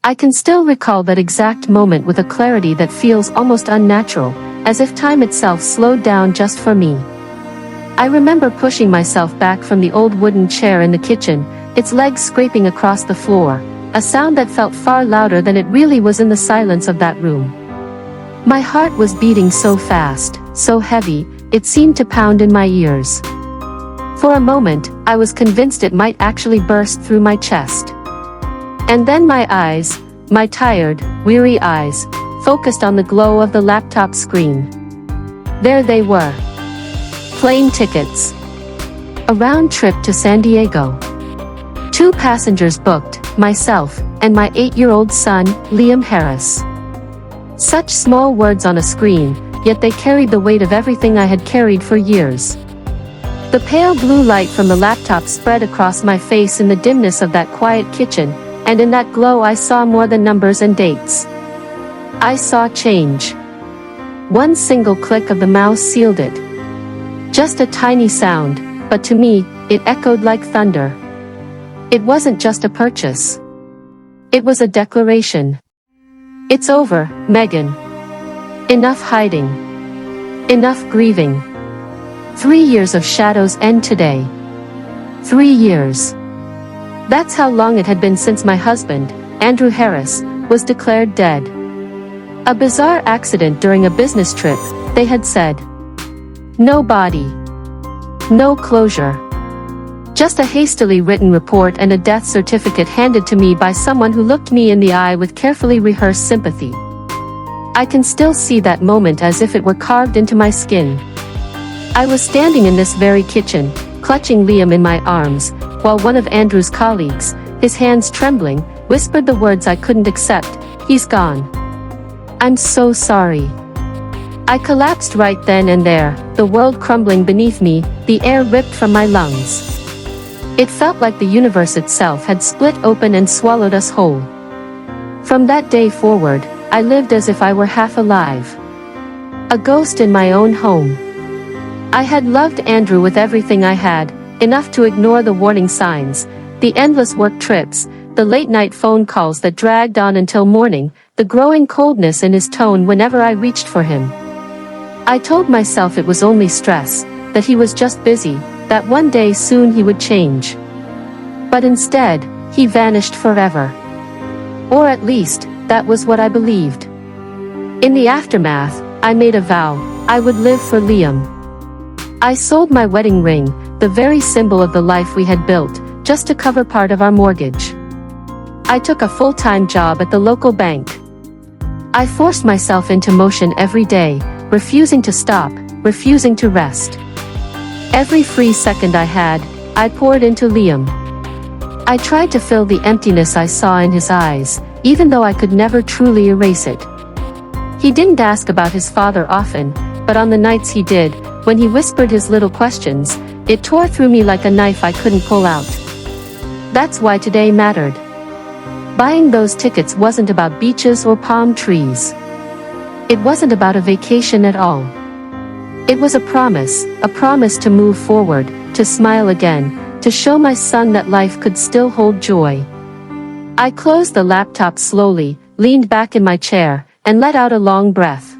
I can still recall that exact moment with a clarity that feels almost unnatural, as if time itself slowed down just for me. I remember pushing myself back from the old wooden chair in the kitchen, its legs scraping across the floor, a sound that felt far louder than it really was in the silence of that room. My heart was beating so fast, so heavy, it seemed to pound in my ears. For a moment, I was convinced it might actually burst through my chest. And then my eyes, my tired, weary eyes, focused on the glow of the laptop screen. There they were. Plane tickets. A round trip to San Diego. 2 passengers booked, myself, and my 8-year-old son, Liam Harris. Such small words on a screen, yet they carried the weight of everything I had carried for years. The pale blue light from the laptop spread across my face in the dimness of that quiet kitchen, and in that glow I saw more than numbers and dates. I saw change. One single click of the mouse sealed it. Just a tiny sound, but to me, it echoed like thunder. It wasn't just a purchase. It was a declaration. It's over, Megan. Enough hiding. Enough grieving. 3 years of shadows end today. 3 years. That's how long it had been since my husband, Andrew Harris, was declared dead. A bizarre accident during a business trip, they had said. No body. No closure. Just a hastily written report and a death certificate handed to me by someone who looked me in the eye with carefully rehearsed sympathy. I can still see that moment as if it were carved into my skin. I was standing in this very kitchen, clutching Liam in my arms, while one of Andrew's colleagues, his hands trembling, whispered the words I couldn't accept, "He's gone. I'm so sorry." I collapsed right then and there, the world crumbling beneath me, the air ripped from my lungs. It felt like the universe itself had split open and swallowed us whole. From that day forward, I lived as if I were half alive. A ghost in my own home. I had loved Andrew with everything I had, enough to ignore the warning signs, the endless work trips, the late-night phone calls that dragged on until morning, the growing coldness in his tone whenever I reached for him. I told myself it was only stress, that he was just busy, that one day soon he would change. But instead, he vanished forever. Or at least, that was what I believed. In the aftermath, I made a vow, I would live for Liam. I sold my wedding ring, the very symbol of the life we had built, just to cover part of our mortgage. I took a full-time job at the local bank. I forced myself into motion every day, refusing to stop, refusing to rest. Every free second I had, I poured into Liam. I tried to fill the emptiness I saw in his eyes, even though I could never truly erase it. He didn't ask about his father often, but on the nights he did, when he whispered his little questions, it tore through me like a knife I couldn't pull out. That's why today mattered. Buying those tickets wasn't about beaches or palm trees. It wasn't about a vacation at all. It was a promise to move forward, to smile again, to show my son that life could still hold joy. I closed the laptop slowly, leaned back in my chair, and let out a long breath.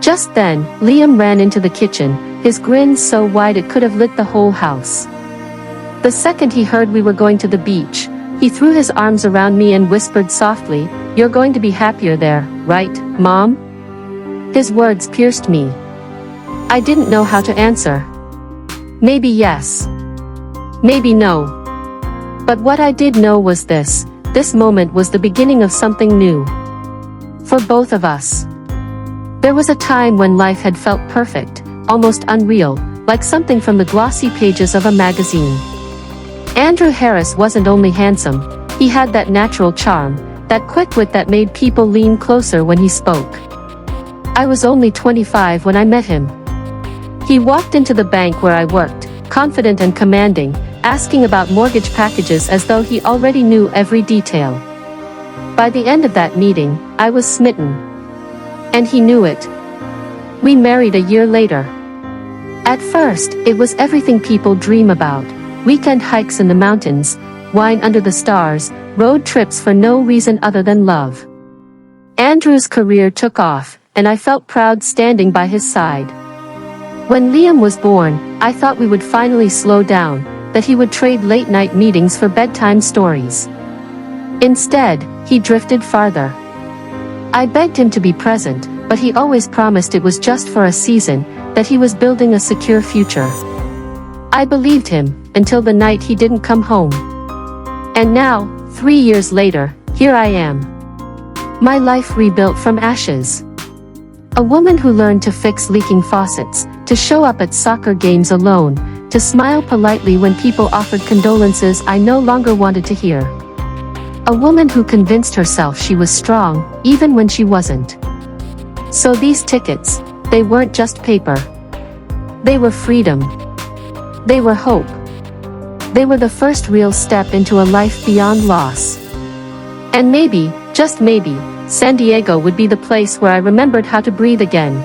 Just then, Liam ran into the kitchen, his grin so wide it could have lit the whole house. The second he heard we were going to the beach, he threw his arms around me and whispered softly, "You're going to be happier there, right, Mom?" His words pierced me. I didn't know how to answer. Maybe yes. Maybe no. But what I did know was this moment was the beginning of something new. For both of us. There was a time when life had felt perfect, almost unreal, like something from the glossy pages of a magazine. Andrew Harris wasn't only handsome, he had that natural charm, that quick wit that made people lean closer when he spoke. I was only 25 when I met him. He walked into the bank where I worked, confident and commanding, asking about mortgage packages as though he already knew every detail. By the end of that meeting, I was smitten. And he knew it. We married a year later. At first, it was everything people dream about. Weekend hikes in the mountains, wine under the stars, road trips for no reason other than love. Andrew's career took off, and I felt proud standing by his side. When Liam was born, I thought we would finally slow down, that he would trade late-night meetings for bedtime stories. Instead, he drifted farther. I begged him to be present, but he always promised it was just for a season, that he was building a secure future. I believed him, until the night he didn't come home. And now, 3 years later, here I am. My life rebuilt from ashes. A woman who learned to fix leaking faucets, to show up at soccer games alone, to smile politely when people offered condolences I no longer wanted to hear. A woman who convinced herself she was strong, even when she wasn't. So these tickets, they weren't just paper. They were freedom. They were hope. They were the first real step into a life beyond loss. And maybe, just maybe, San Diego would be the place where I remembered how to breathe again.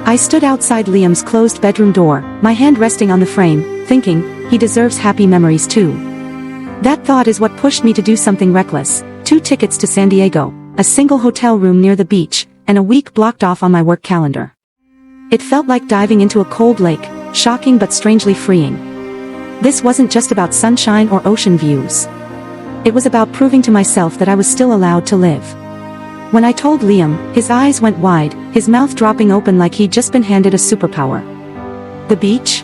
I stood outside Liam's closed bedroom door, my hand resting on the frame, thinking, he deserves happy memories too. That thought is what pushed me to do something reckless. 2 tickets to San Diego, a single hotel room near the beach, and a week blocked off on my work calendar. It felt like diving into a cold lake, shocking but strangely freeing. This wasn't just about sunshine or ocean views. It was about proving to myself that I was still allowed to live. When I told Liam, his eyes went wide, his mouth dropping open like he'd just been handed a superpower. The beach?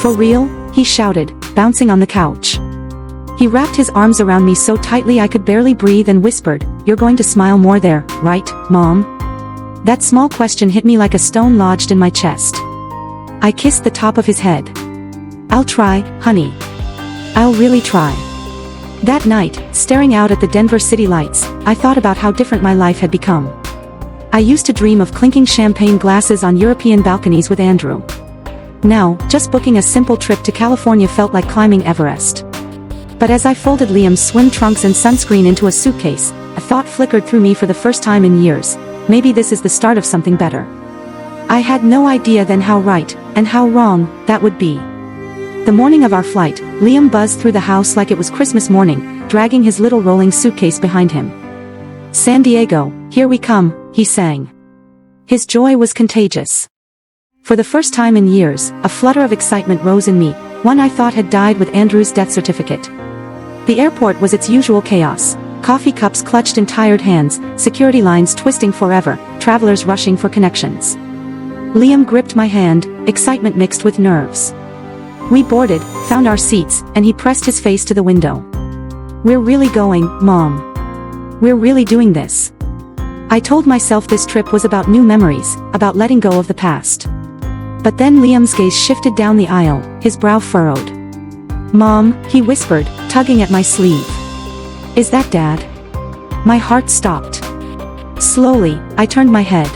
For real? He shouted, bouncing on the couch. He wrapped his arms around me so tightly I could barely breathe and whispered, "You're going to smile more there, right, Mom?" That small question hit me like a stone lodged in my chest. I kissed the top of his head. "I'll try, honey. I'll really try." That night, staring out at the Denver city lights, I thought about how different my life had become. I used to dream of clinking champagne glasses on European balconies with Andrew. Now, just booking a simple trip to California felt like climbing Everest. But as I folded Liam's swim trunks and sunscreen into a suitcase, a thought flickered through me for the first time in years. Maybe this is the start of something better. I had no idea then how right, and how wrong, that would be. The morning of our flight, Liam buzzed through the house like it was Christmas morning, dragging his little rolling suitcase behind him. "San Diego, here we come," he sang. His joy was contagious. For the first time in years, a flutter of excitement rose in me, one I thought had died with Andrew's death certificate. The airport was its usual chaos. Coffee cups clutched in tired hands, security lines twisting forever, travelers rushing for connections. Liam gripped my hand, excitement mixed with nerves. We boarded, found our seats, and he pressed his face to the window. "We're really going, Mom. We're really doing this." I told myself this trip was about new memories, about letting go of the past. But then Liam's gaze shifted down the aisle, his brow furrowed. "Mom," he whispered, tugging at my sleeve. "Is that Dad?" My heart stopped. Slowly, I turned my head.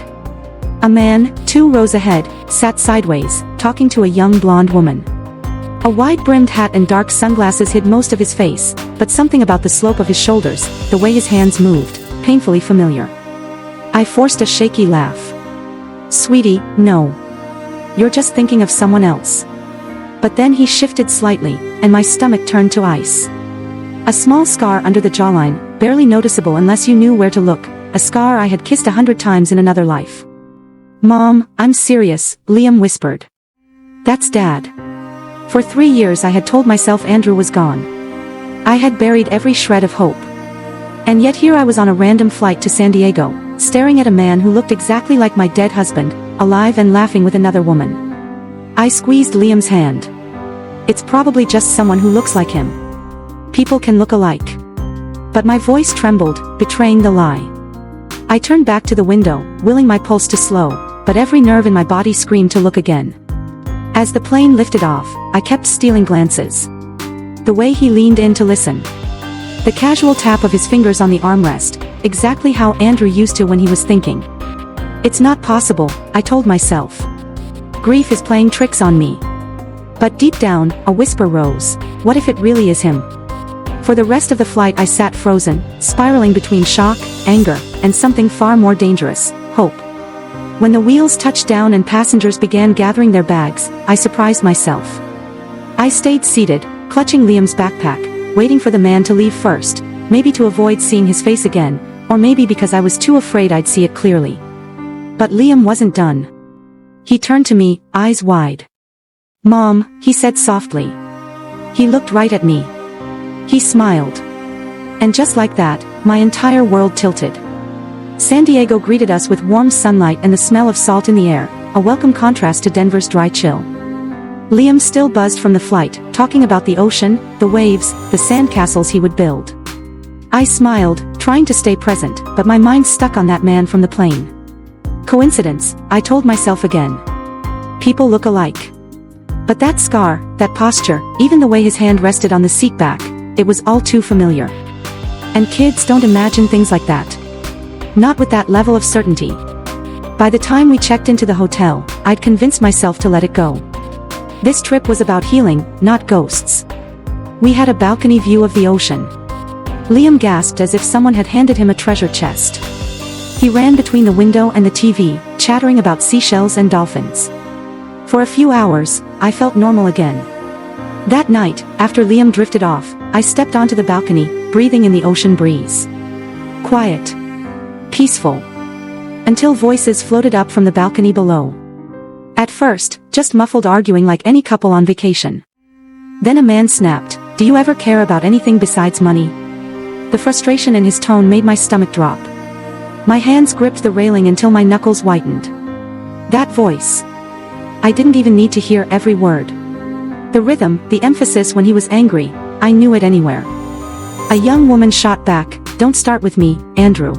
A man, 2 rows ahead, sat sideways, talking to a young blonde woman. A wide-brimmed hat and dark sunglasses hid most of his face, but something about the slope of his shoulders, the way his hands moved, painfully familiar. I forced a shaky laugh. "Sweetie, no. You're just thinking of someone else." But then he shifted slightly, and my stomach turned to ice. A small scar under the jawline, barely noticeable unless you knew where to look, a scar I had kissed 100 times in another life. "Mom, I'm serious," Liam whispered. "That's Dad." For 3 years I had told myself Andrew was gone. I had buried every shred of hope. And yet here I was on a random flight to San Diego, staring at a man who looked exactly like my dead husband, alive and laughing with another woman. I squeezed Liam's hand. "It's probably just someone who looks like him. People can look alike." But my voice trembled, betraying the lie. I turned back to the window, willing my pulse to slow, but every nerve in my body screamed to look again. As the plane lifted off, I kept stealing glances. The way he leaned in to listen. The casual tap of his fingers on the armrest, exactly how Andrew used to when he was thinking. It's not possible, I told myself. Grief is playing tricks on me. But deep down, a whisper rose. What if it really is him? For the rest of the flight I sat frozen, spiraling between shock, anger, and something far more dangerous, hope. When the wheels touched down and passengers began gathering their bags, I surprised myself. I stayed seated, clutching Liam's backpack, waiting for the man to leave first, maybe to avoid seeing his face again, or maybe because I was too afraid I'd see it clearly. But Liam wasn't done. He turned to me, eyes wide. "Mom," he said softly. He looked right at me. He smiled. And just like that, my entire world tilted. San Diego greeted us with warm sunlight and the smell of salt in the air, a welcome contrast to Denver's dry chill. Liam still buzzed from the flight, talking about the ocean, the waves, the sandcastles he would build. I smiled, trying to stay present, but my mind stuck on that man from the plane. Coincidence, I told myself again. People look alike. But that scar, that posture, even the way his hand rested on the seat back, it was all too familiar. And kids don't imagine things like that. Not with that level of certainty. By the time we checked into the hotel, I'd convinced myself to let it go. This trip was about healing, not ghosts. We had a balcony view of the ocean. Liam gasped as if someone had handed him a treasure chest. He ran between the window and the TV, chattering about seashells and dolphins. For a few hours, I felt normal again. That night, after Liam drifted off, I stepped onto the balcony, breathing in the ocean breeze. Quiet. Peaceful. Until voices floated up from the balcony below. At first, just muffled arguing like any couple on vacation. Then a man snapped, "Do you ever care about anything besides money?" The frustration in his tone made my stomach drop. My hands gripped the railing until my knuckles whitened. That voice. I didn't even need to hear every word. The rhythm, the emphasis when he was angry, I knew it anywhere. A young woman shot back, "Don't start with me, Andrew.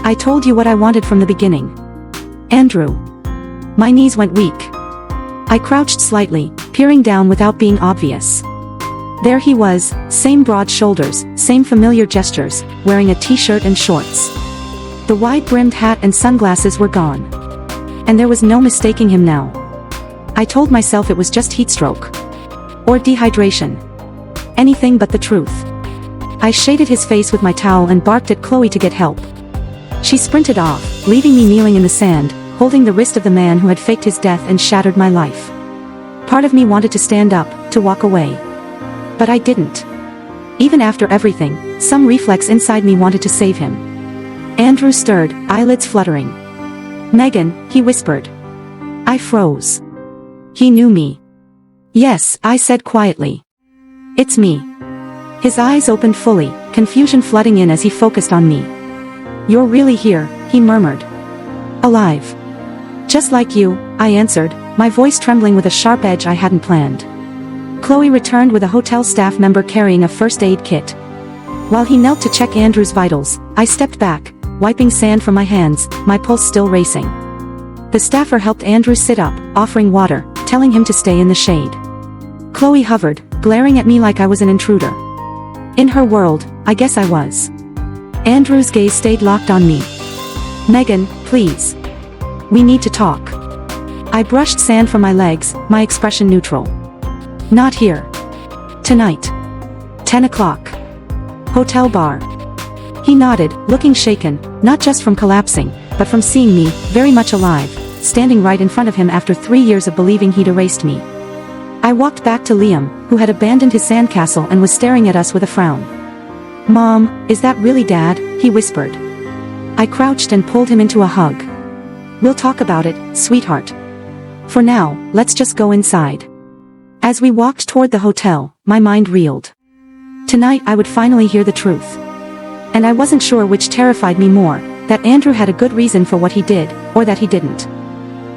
I told you what I wanted from the beginning." Andrew. My knees went weak. I crouched slightly, peering down without being obvious. There he was, same broad shoulders, same familiar gestures, wearing a t-shirt and shorts. The wide-brimmed hat and sunglasses were gone. And there was no mistaking him now. I told myself it was just heatstroke. Or dehydration. Anything but the truth. I shaded his face with my towel and barked at Chloe to get help. She sprinted off, leaving me kneeling in the sand, holding the wrist of the man who had faked his death and shattered my life. Part of me wanted to stand up, to walk away. But I didn't. Even after everything, some reflex inside me wanted to save him. Andrew stirred, eyelids fluttering. "Megan," he whispered. I froze. He knew me. "Yes," I said quietly. "It's me." His eyes opened fully, confusion flooding in as he focused on me. "You're really here," he murmured. "Alive." "Just like you," I answered, my voice trembling with a sharp edge I hadn't planned. Chloe returned with a hotel staff member carrying a first aid kit. While he knelt to check Andrew's vitals, I stepped back, wiping sand from my hands, my pulse still racing. The staffer helped Andrew sit up, offering water, telling him to stay in the shade. Chloe hovered, glaring at me like I was an intruder. In her world, I guess I was. Andrew's gaze stayed locked on me. "Megan, please. We need to talk." I brushed sand from my legs, my expression neutral. "Not here. Tonight. 10 o'clock. Hotel bar." He nodded, looking shaken, not just from collapsing, but from seeing me, very much alive, standing right in front of him after 3 years of believing he'd erased me. I walked back to Liam, who had abandoned his sandcastle and was staring at us with a frown. "Mom, is that really Dad?" he whispered. I crouched and pulled him into a hug. "We'll talk about it, sweetheart. For now, let's just go inside." As we walked toward the hotel, my mind reeled. Tonight I would finally hear the truth. And I wasn't sure which terrified me more, that Andrew had a good reason for what he did, or that he didn't.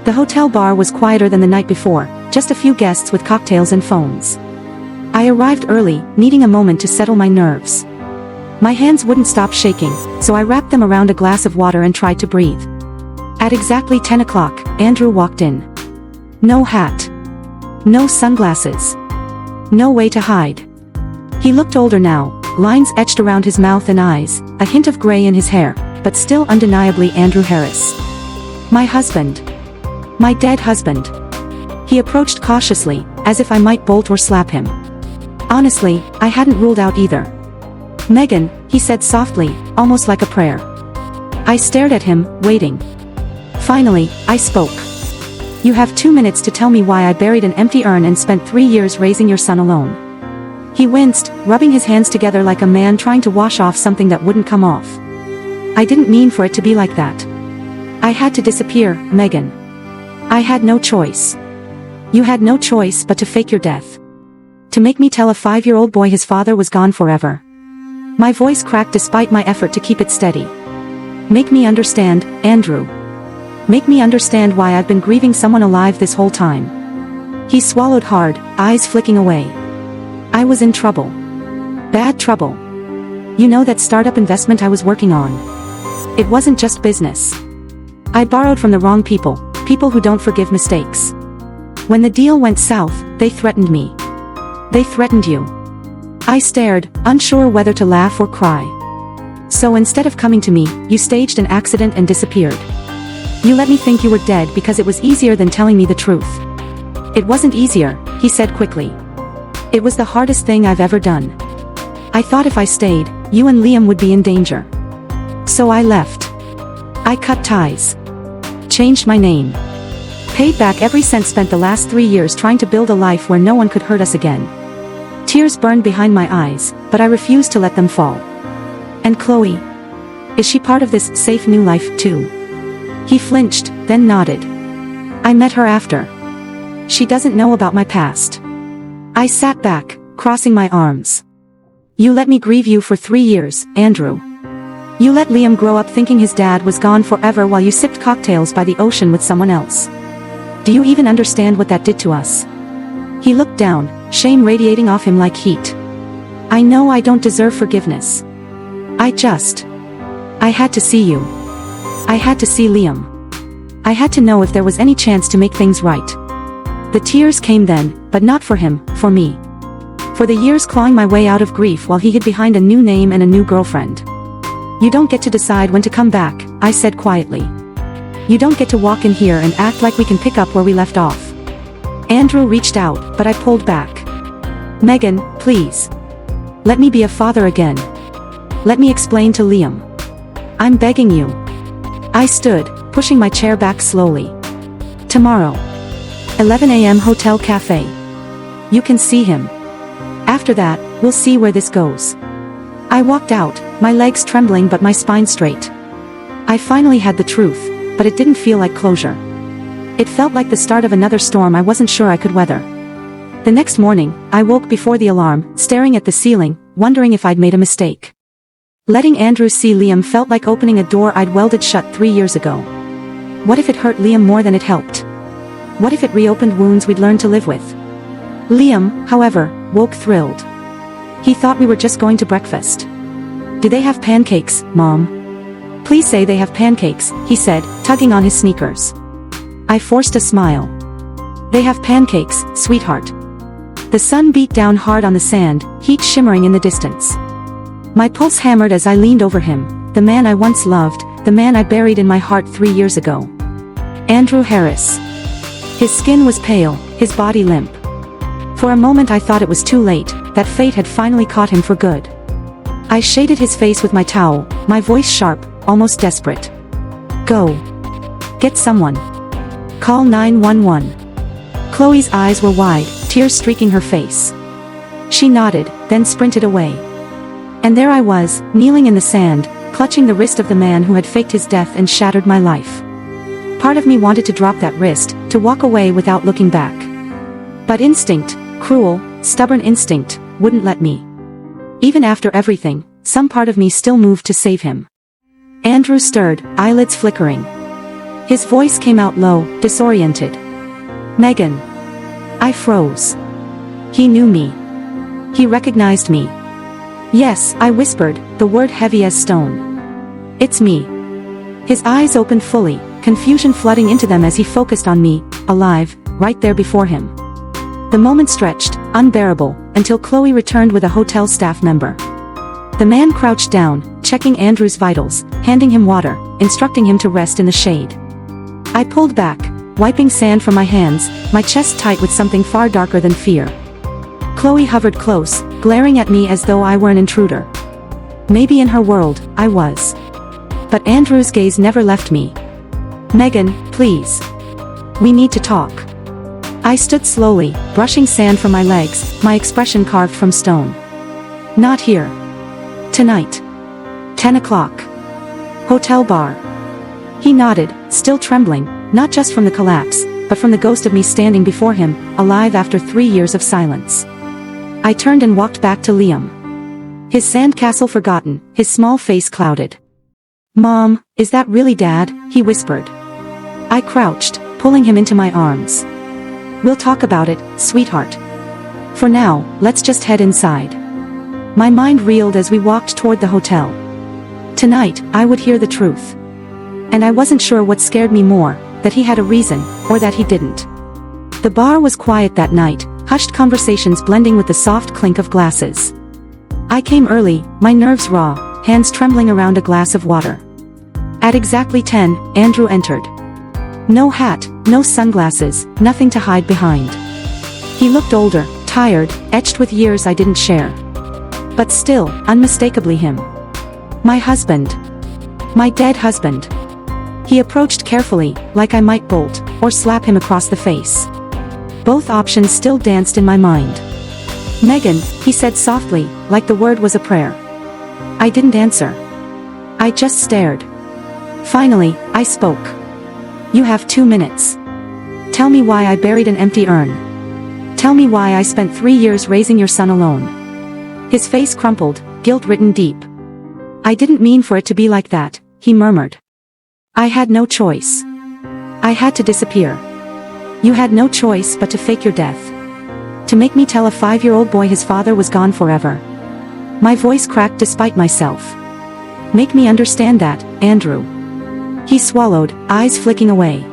The hotel bar was quieter than the night before, just a few guests with cocktails and phones. I arrived early, needing a moment to settle my nerves. My hands wouldn't stop shaking, so I wrapped them around a glass of water and tried to breathe. At exactly 10 o'clock, Andrew walked in. No hat. No sunglasses. No way to hide. He looked older now, lines etched around his mouth and eyes, a hint of gray in his hair, but still undeniably Andrew Harris. My husband. My dead husband. He approached cautiously, as if I might bolt or slap him. Honestly, I hadn't ruled out either. "Megan," he said softly, almost like a prayer. I stared at him, waiting. Finally, I spoke. "You have 2 minutes to tell me why I buried an empty urn and spent 3 years raising your son alone." He winced, rubbing his hands together like a man trying to wash off something that wouldn't come off. I didn't mean for it to be like that. I had to disappear, Megan. I had no choice. You had no choice but to fake your death. To make me tell a 5-year-old boy his father was gone forever. My voice cracked despite my effort to keep it steady. Make me understand, Andrew. Make me understand why I've been grieving someone alive this whole time. He swallowed hard, eyes flicking away. I was in trouble. Bad trouble. You know that startup investment I was working on? It wasn't just business. I borrowed from the wrong people, people who don't forgive mistakes. When the deal went south, they threatened me. They threatened you. I stared, unsure whether to laugh or cry. So instead of coming to me, you staged an accident and disappeared. You let me think you were dead because it was easier than telling me the truth. It wasn't easier, he said quickly. It was the hardest thing I've ever done. I thought if I stayed, you and Liam would be in danger. So I left. I cut ties. Changed my name. Paid back every cent spent the last 3 years trying to build a life where no one could hurt us again. Tears burned behind my eyes, but I refused to let them fall. And Chloe? Is she part of this safe new life, too? He flinched, then nodded. I met her after. She doesn't know about my past. I sat back, crossing my arms. You let me grieve you for 3 years, Andrew. You let Liam grow up thinking his dad was gone forever while you sipped cocktails by the ocean with someone else. Do you even understand what that did to us? He looked down, shame radiating off him like heat. I know I don't deserve forgiveness. I had to see you. I had to see Liam. I had to know if there was any chance to make things right. The tears came then, but not for him, for me. For the years clawing my way out of grief while he hid behind a new name and a new girlfriend. You don't get to decide when to come back, I said quietly. You don't get to walk in here and act like we can pick up where we left off. Andrew reached out, but I pulled back. Megan, please. Let me be a father again. Let me explain to Liam. I'm begging you. I stood, pushing my chair back slowly. Tomorrow. 11 a.m. Hotel Cafe. You can see him. After that, we'll see where this goes. I walked out, my legs trembling but my spine straight. I finally had the truth, but it didn't feel like closure. It felt like the start of another storm I wasn't sure I could weather. The next morning, I woke before the alarm, staring at the ceiling, wondering if I'd made a mistake. Letting Andrew see Liam felt like opening a door I'd welded shut 3 years ago. What if it hurt Liam more than it helped? What if it reopened wounds we'd learned to live with? Liam, however, woke thrilled. He thought we were just going to breakfast. Do they have pancakes, Mom? Please say they have pancakes, he said, tugging on his sneakers. I forced a smile. They have pancakes, sweetheart. The sun beat down hard on the sand, heat shimmering in the distance. My pulse hammered as I leaned over him, the man I once loved, the man I buried in my heart 3 years ago. Andrew Harris. His skin was pale, his body limp. For a moment I thought it was too late, that fate had finally caught him for good. I shaded his face with my towel, my voice sharp, almost desperate. Go. Get someone. Call 911. Chloe's eyes were wide, tears streaking her face. She nodded, then sprinted away. And there I was, kneeling in the sand, clutching the wrist of the man who had faked his death and shattered my life. Part of me wanted to drop that wrist, to walk away without looking back. But instinct, cruel, stubborn instinct, wouldn't let me. Even after everything, some part of me still moved to save him. Andrew stirred, eyelids flickering. His voice came out low, disoriented. Megan. I froze. He knew me. He recognized me. Yes, I whispered, the word heavy as stone. It's me. His eyes opened fully, confusion flooding into them as he focused on me, alive, right there before him. The moment stretched, unbearable, until Chloe returned with a hotel staff member. The man crouched down, checking Andrew's vitals, handing him water, instructing him to rest in the shade. I pulled back, wiping sand from my hands, my chest tight with something far darker than fear. Chloe hovered close, glaring at me as though I were an intruder. Maybe in her world, I was. But Andrew's gaze never left me. Megan, please. We need to talk. I stood slowly, brushing sand from my legs, my expression carved from stone. Not here. Tonight. 10 o'clock. Hotel bar. He nodded, still trembling, not just from the collapse, but from the ghost of me standing before him, alive after 3 years of silence. I turned and walked back to Liam. His sandcastle forgotten, his small face clouded. "Mom, is that really Dad?" he whispered. I crouched, pulling him into my arms. "We'll talk about it, sweetheart. For now, let's just head inside." My mind reeled as we walked toward the hotel. Tonight, I would hear the truth. And I wasn't sure what scared me more, that he had a reason, or that he didn't. The bar was quiet that night, hushed conversations blending with the soft clink of glasses. I came early, my nerves raw, hands trembling around a glass of water. At exactly 10, Andrew entered. No hat, no sunglasses, nothing to hide behind. He looked older, tired, etched with years I didn't share. But still, unmistakably him. My husband. My dead husband. He approached carefully, like I might bolt, or slap him across the face. Both options still danced in my mind. "Megan," he said softly, like the word was a prayer. I didn't answer. I just stared. Finally, I spoke. "You have 2 minutes. Tell me why I buried an empty urn. Tell me why I spent 3 years raising your son alone." His face crumpled, guilt written deep. "I didn't mean for it to be like that," he murmured. "I had no choice. I had to disappear. You had no choice but to fake your death. To make me tell a 5-year-old boy his father was gone forever." My voice cracked despite myself. "Make me understand that, Andrew." He swallowed, eyes flicking away.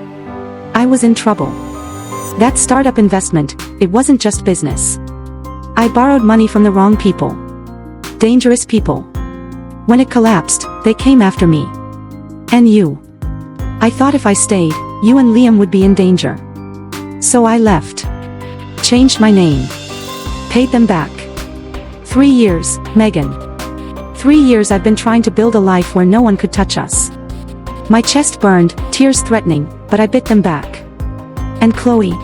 I was in trouble. That startup investment, it wasn't just business. I borrowed money from the wrong people. Dangerous people. When it collapsed, they came after me. And you. I thought if I stayed, you and Liam would be in danger. So I left. Changed my name. Paid them back. 3 years, Megan. 3 years I've been trying to build a life where no one could touch us. My chest burned, tears threatening, but I bit them back. And Chloe?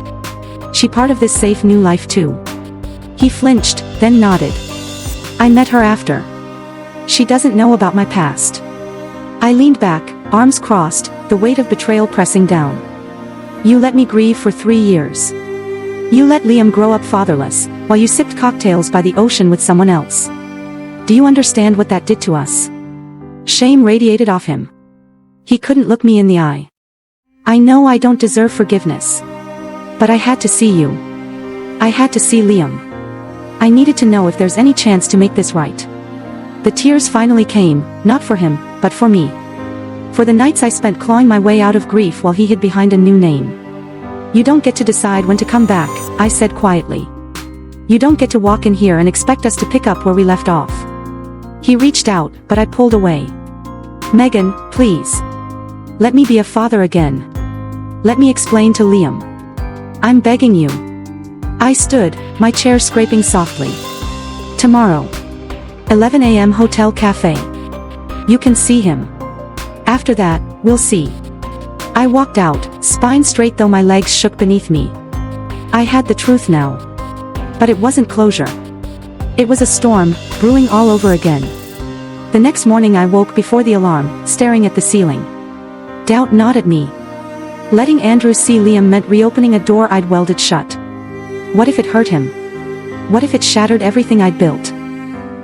She part of this safe new life too? He flinched, then nodded. I met her after. She doesn't know about my past. I leaned back, arms crossed, the weight of betrayal pressing down. You let me grieve for 3 years. You let Liam grow up fatherless, while you sipped cocktails by the ocean with someone else. Do you understand what that did to us? Shame radiated off him. He couldn't look me in the eye. I know I don't deserve forgiveness. But I had to see you. I had to see Liam. I needed to know if there's any chance to make this right. The tears finally came, not for him, but for me. For the nights I spent clawing my way out of grief while he hid behind a new name. You don't get to decide when to come back, I said quietly. You don't get to walk in here and expect us to pick up where we left off. He reached out, but I pulled away. Megan, please. Let me be a father again. Let me explain to Liam. I'm begging you. I stood, my chair scraping softly. Tomorrow. 11 a.m. Hotel Cafe. You can see him. After that, we'll see. I walked out, spine straight though my legs shook beneath me. I had the truth now. But it wasn't closure. It was a storm, brewing all over again. The next morning I woke before the alarm, staring at the ceiling. Doubt gnawed at me. Letting Andrew see Liam meant reopening a door I'd welded shut. What if it hurt him? What if it shattered everything I'd built?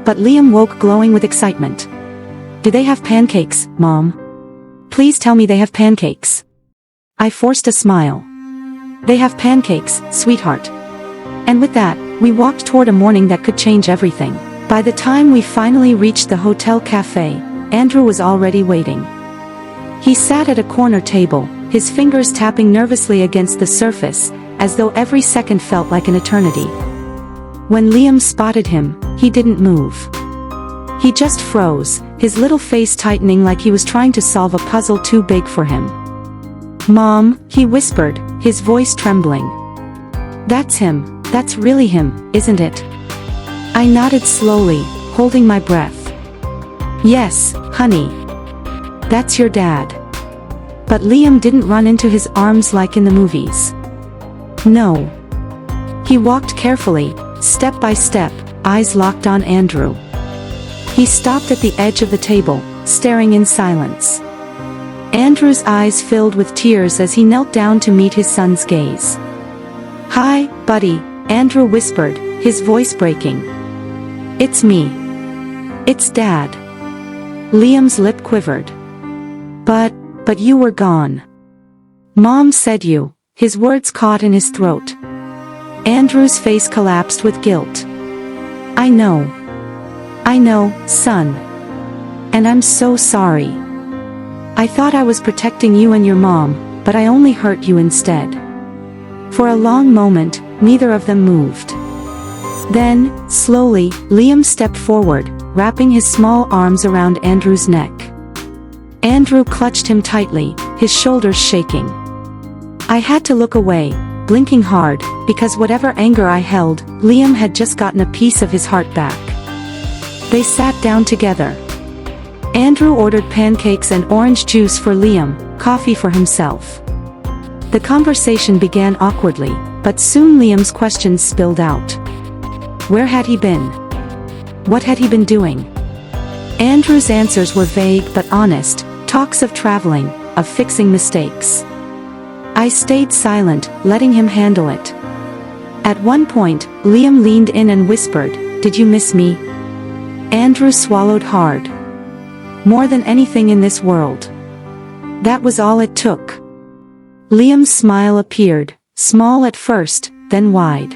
But Liam woke glowing with excitement. Do they have pancakes, Mom? Please tell me they have pancakes. I forced a smile. They have pancakes, sweetheart. And with that, we walked toward a morning that could change everything. By the time we finally reached the hotel cafe, Andrew was already waiting. He sat at a corner table, his fingers tapping nervously against the surface, as though every second felt like an eternity. When Liam spotted him, he didn't move. He just froze, his little face tightening like he was trying to solve a puzzle too big for him. Mom, he whispered, his voice trembling. That's him, that's really him, isn't it? I nodded slowly, holding my breath. Yes, honey. That's your dad. But Liam didn't run into his arms like in the movies. No. He walked carefully, step by step, eyes locked on Andrew. He stopped at the edge of the table, staring in silence. Andrew's eyes filled with tears as he knelt down to meet his son's gaze. "Hi, buddy," Andrew whispered, his voice breaking. "It's me. It's Dad." Liam's lip quivered. But you were gone. Mom said you," his words caught in his throat. Andrew's face collapsed with guilt. I know, son. And I'm so sorry. I thought I was protecting you and your mom, but I only hurt you instead." For a long moment, neither of them moved. Then, slowly, Liam stepped forward, wrapping his small arms around Andrew's neck. Andrew clutched him tightly, his shoulders shaking. I had to look away, blinking hard, because whatever anger I held, Liam had just gotten a piece of his heart back. They sat down together. Andrew ordered pancakes and orange juice for Liam, coffee for himself. The conversation began awkwardly, but soon Liam's questions spilled out. Where had he been? What had he been doing? Andrew's answers were vague but honest, talks of traveling, of fixing mistakes. I stayed silent, letting him handle it. At one point, Liam leaned in and whispered, "Did you miss me?" Andrew swallowed hard. More than anything in this world. That was all it took. Liam's smile appeared, small at first, then wide.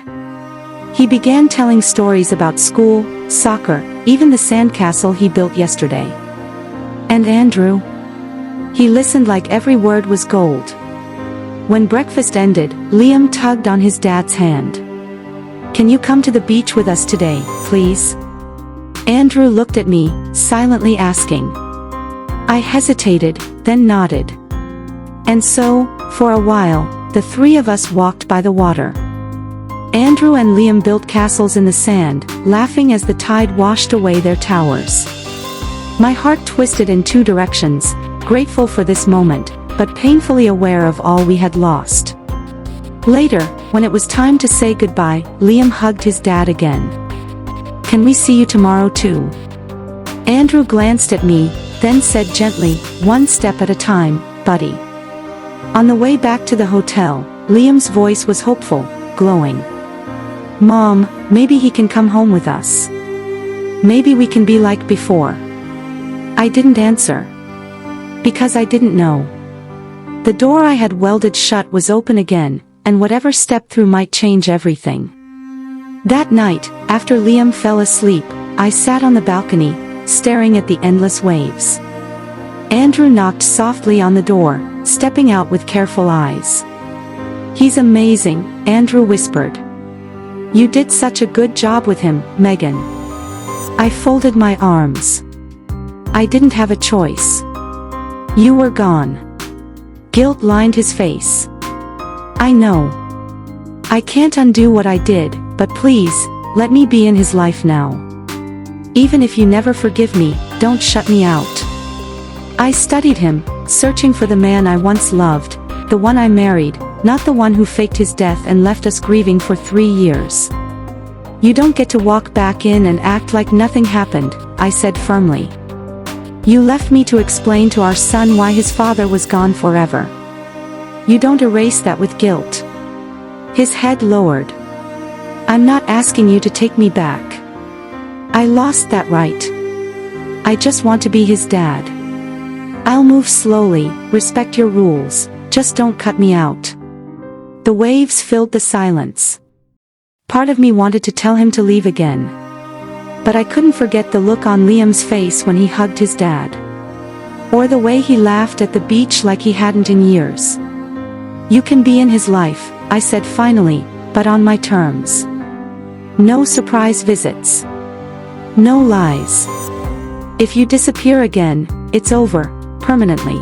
He began telling stories about school, soccer, even the sandcastle he built yesterday. And Andrew? He listened like every word was gold. When breakfast ended, Liam tugged on his dad's hand. "Can you come to the beach with us today, please?" Andrew looked at me, silently asking. I hesitated, then nodded. And so, for a while, the three of us walked by the water. Andrew and Liam built castles in the sand, laughing as the tide washed away their towers. My heart twisted in two directions, grateful for this moment, but painfully aware of all we had lost. Later, when it was time to say goodbye, Liam hugged his dad again. "Can we see you tomorrow too?" Andrew glanced at me, then said gently, "One step at a time, buddy." On the way back to the hotel, Liam's voice was hopeful, glowing. "Mom, maybe he can come home with us. Maybe we can be like before." I didn't answer. Because I didn't know. The door I had welded shut was open again, and whatever stepped through might change everything. That night, after Liam fell asleep, I sat on the balcony, staring at the endless waves. Andrew knocked softly on the door, stepping out with careful eyes. "He's amazing," Andrew whispered. "You did such a good job with him, Megan." I folded my arms. I didn't have a choice. You were gone. Guilt lined his face. I know. I can't undo what I did, but please, let me be in his life now. Even if you never forgive me, don't shut me out. I studied him, searching for the man I once loved, the one I married, not the one who faked his death and left us grieving for 3 years. You don't get to walk back in and act like nothing happened, I said firmly. You left me to explain to our son why his father was gone forever. You don't erase that with guilt. His head lowered. I'm not asking you to take me back. I lost that right. I just want to be his dad. I'll move slowly, respect your rules, just don't cut me out. The waves filled the silence. Part of me wanted to tell him to leave again. But I couldn't forget the look on Liam's face when he hugged his dad. Or the way he laughed at the beach like he hadn't in years. You can be in his life, I said finally, but on my terms. No surprise visits. No lies. If you disappear again, it's over, permanently.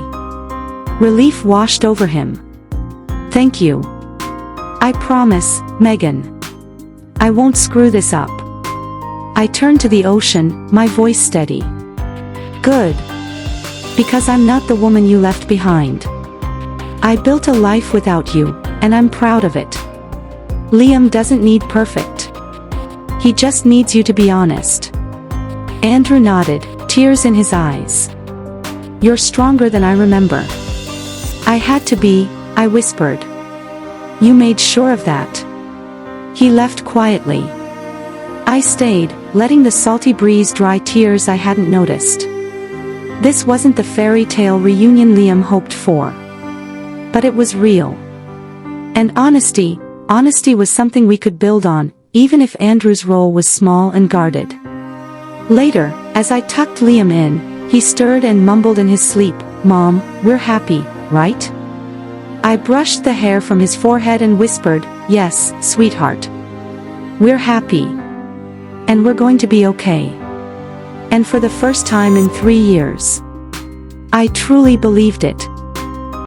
Relief washed over him. Thank you. I promise, Megan. I won't screw this up. I turned to the ocean, my voice steady. Good. Because I'm not the woman you left behind. I built a life without you, and I'm proud of it. Liam doesn't need perfect. He just needs you to be honest. Andrew nodded, tears in his eyes. You're stronger than I remember. I had to be, I whispered. You made sure of that. He left quietly. I stayed, letting the salty breeze dry tears I hadn't noticed. This wasn't the fairy tale reunion Liam hoped for. But it was real. And honesty was something we could build on, even if Andrew's role was small and guarded. Later, as I tucked Liam in, he stirred and mumbled in his sleep, "Mom, we're happy, right?" I brushed the hair from his forehead and whispered, "Yes, sweetheart. We're happy. And we're going to be okay." And for the first time in 3 years, I truly believed it.